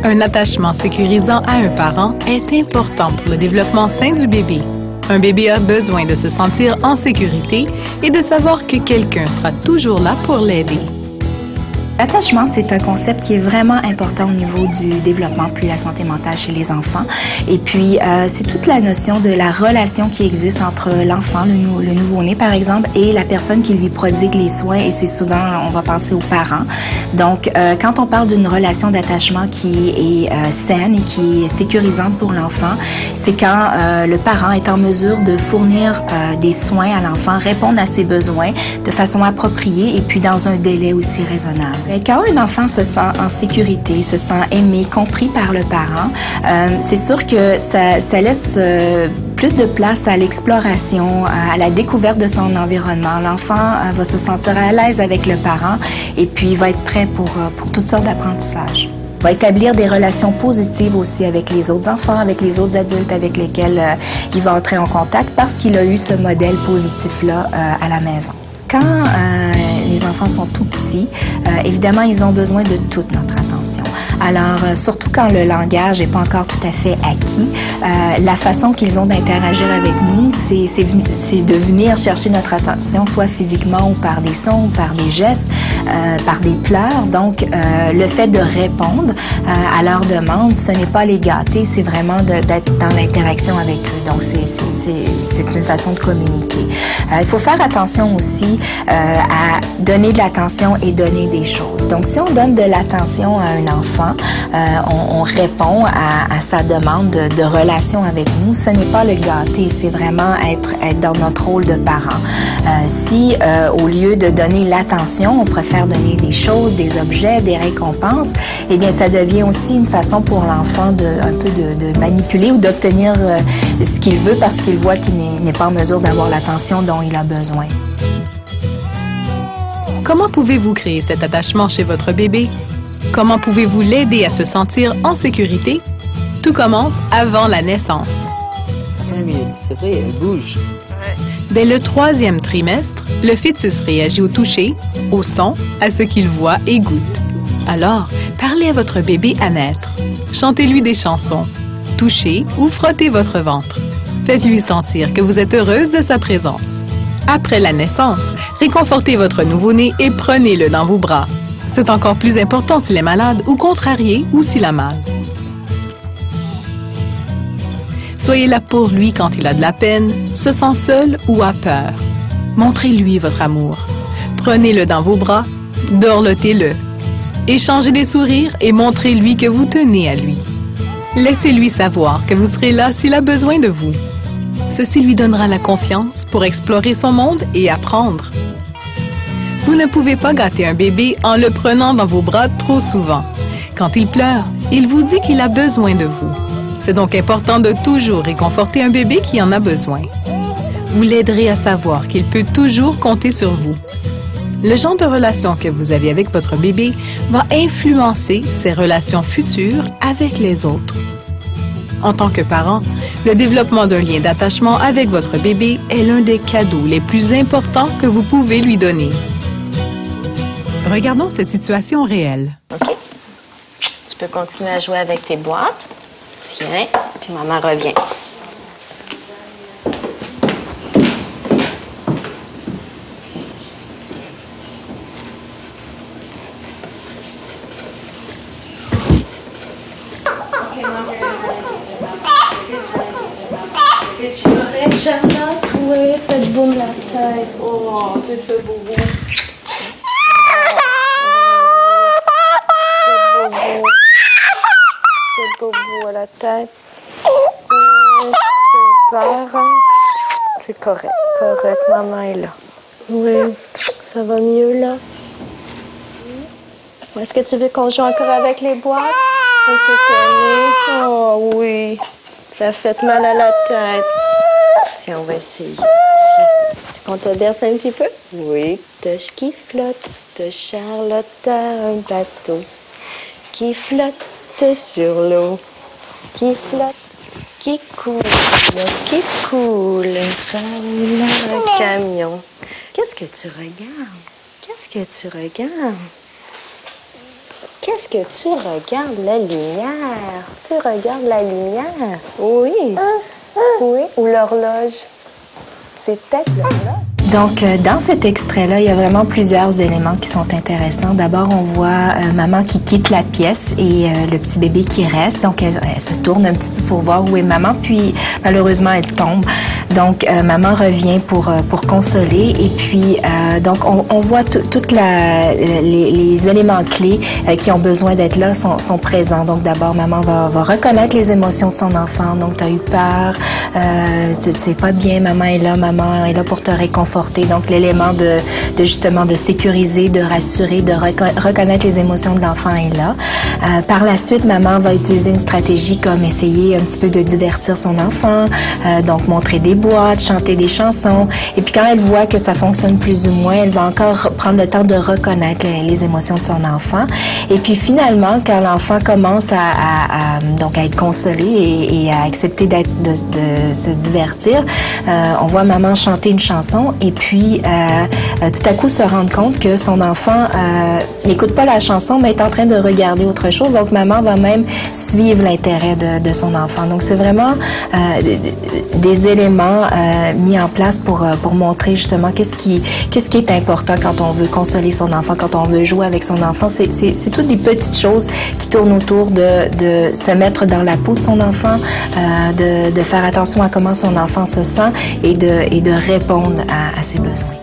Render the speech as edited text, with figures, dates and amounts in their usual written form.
Un attachement sécurisant à un parent est important pour le développement sain du bébé. Un bébé a besoin de se sentir en sécurité et de savoir que quelqu'un sera toujours là pour l'aider. L'attachement, c'est un concept qui est vraiment important au niveau du développement puis la santé mentale chez les enfants. Et puis, c'est toute la notion de la relation qui existe entre l'enfant, le nouveau-né par exemple, et la personne qui lui prodigue les soins. Et c'est souvent, on va penser aux parents. Donc, quand on parle d'une relation d'attachement qui est saine et qui est sécurisante pour l'enfant, c'est quand le parent est en mesure de fournir des soins à l'enfant, répondre à ses besoins de façon appropriée et puis dans un délai aussi raisonnable. Quand un enfant se sent en sécurité, se sent aimé, compris par le parent, c'est sûr que ça laisse plus de place à l'exploration, à la découverte de son environnement. L'enfant va se sentir à l'aise avec le parent et puis va être prêt pour toutes sortes d'apprentissages. Va établir des relations positives aussi avec les autres enfants, avec les autres adultes avec lesquels il va entrer en contact parce qu'il a eu ce modèle positif-là à la maison. Quand les enfants sont tout petits, évidemment, ils ont besoin de toute notre attention. Alors, surtout quand le langage n'est pas encore tout à fait acquis, la façon qu'ils ont d'interagir avec nous, c'est de venir chercher notre attention, soit physiquement ou par des sons, ou par des gestes, par des pleurs. Donc, le fait de répondre à leurs demandes, ce n'est pas les gâter, c'est vraiment d'être dans l'interaction avec eux. Donc, c'est une façon de communiquer. Il faut faire attention aussi à donner de l'attention et donner des choses. Donc, si on donne de l'attention à un enfant, on répond à sa demande de relation avec nous, ce n'est pas le gâter, c'est vraiment être dans notre rôle de parent. Si, au lieu de donner l'attention, on préfère donner des choses, des objets, des récompenses, eh bien, ça devient aussi une façon pour l'enfant un peu de manipuler ou d'obtenir ce qu'il veut parce qu'il voit qu'il n'est pas en mesure d'avoir l'attention dont il a besoin. Comment pouvez-vous créer cet attachement chez votre bébé? Comment pouvez-vous l'aider à se sentir en sécurité? Tout commence avant la naissance. C'est vrai, elle bouge. Dès le 3e trimestre, le fœtus réagit au toucher, au son, à ce qu'il voit et goûte. Alors, parlez à votre bébé à naître. Chantez-lui des chansons. Touchez ou frottez votre ventre. Faites-lui sentir que vous êtes heureuse de sa présence. Après la naissance, réconfortez votre nouveau-né et prenez-le dans vos bras. C'est encore plus important s'il est malade ou contrarié ou s'il a mal. Soyez là pour lui quand il a de la peine, se sent seul ou a peur. Montrez-lui votre amour. Prenez-le dans vos bras, dorlotez-le. Échangez des sourires et montrez-lui que vous tenez à lui. Laissez-lui savoir que vous serez là s'il a besoin de vous. Ceci lui donnera la confiance pour explorer son monde et apprendre. Vous ne pouvez pas gâter un bébé en le prenant dans vos bras trop souvent. Quand il pleure, il vous dit qu'il a besoin de vous. C'est donc important de toujours réconforter un bébé qui en a besoin. Vous l'aiderez à savoir qu'il peut toujours compter sur vous. Le genre de relation que vous avez avec votre bébé va influencer ses relations futures avec les autres. En tant que parent, le développement d'un lien d'attachement avec votre bébé est l'un des cadeaux les plus importants que vous pouvez lui donner. Regardons cette situation réelle. OK. Tu peux continuer à jouer avec tes boîtes. Tiens, puis maman revient. Charlotte, oui, faites boum la tête. Oh, tu fais boum. Faites boum à la tête. T'as peur, hein? C'est correct, maman est là. Oui, ça va mieux là. Est-ce que tu veux qu'on joue encore avec les boîtes? On te connaît. Oh oui, ça fait mal à la tête. Tiens, on va essayer. Tu qu'on te berce un petit peu? Oui. Toche qui flotte, de Charlotte a un bateau qui flotte sur l'eau, qui flotte, qui coule, roule un camion. Qu'est-ce que tu regardes? Qu'est-ce que tu regardes? qu'est-ce que tu regardes? La lumière. Tu regardes la lumière? Oui. Oui, ou l'horloge. C'est peut-être l'horloge. Donc, dans cet extrait-là, il y a vraiment plusieurs éléments qui sont intéressants. D'abord, on voit maman qui quitte la pièce et le petit bébé qui reste. Donc, elle se tourne un petit peu pour voir où est maman, puis malheureusement, elle tombe. Donc, maman revient pour consoler. Et puis, donc, on voit tous les éléments clés qui ont besoin d'être là sont présents. Donc, d'abord, maman va reconnaître les émotions de son enfant. Donc, tu as eu peur, tu sais pas bien, maman est là pour te réconforter. Donc, l'élément de justement de sécuriser, de rassurer, de reconnaître les émotions de l'enfant est là. Par la suite, maman va utiliser une stratégie comme essayer un petit peu de divertir son enfant, donc montrer des boîtes, chanter des chansons. Et puis, quand elle voit que ça fonctionne plus ou moins, elle va encore prendre le temps de reconnaître les émotions de son enfant. Et puis, finalement, quand l'enfant commence donc à être consolé et à accepter de se divertir, on voit maman chanter une chanson et puis tout à coup se rendre compte que son enfant n'écoute pas la chanson mais est en train de regarder autre chose. Donc maman va même suivre l'intérêt de son enfant. Donc c'est vraiment des éléments mis en place pour montrer justement qu'est-ce qui est important quand on veut consoler son enfant, quand on veut jouer avec son enfant. C'est toutes des petites choses qui tournent autour de se mettre dans la peau de son enfant, de faire attention à comment son enfant se sent et de répondre à ses besoins.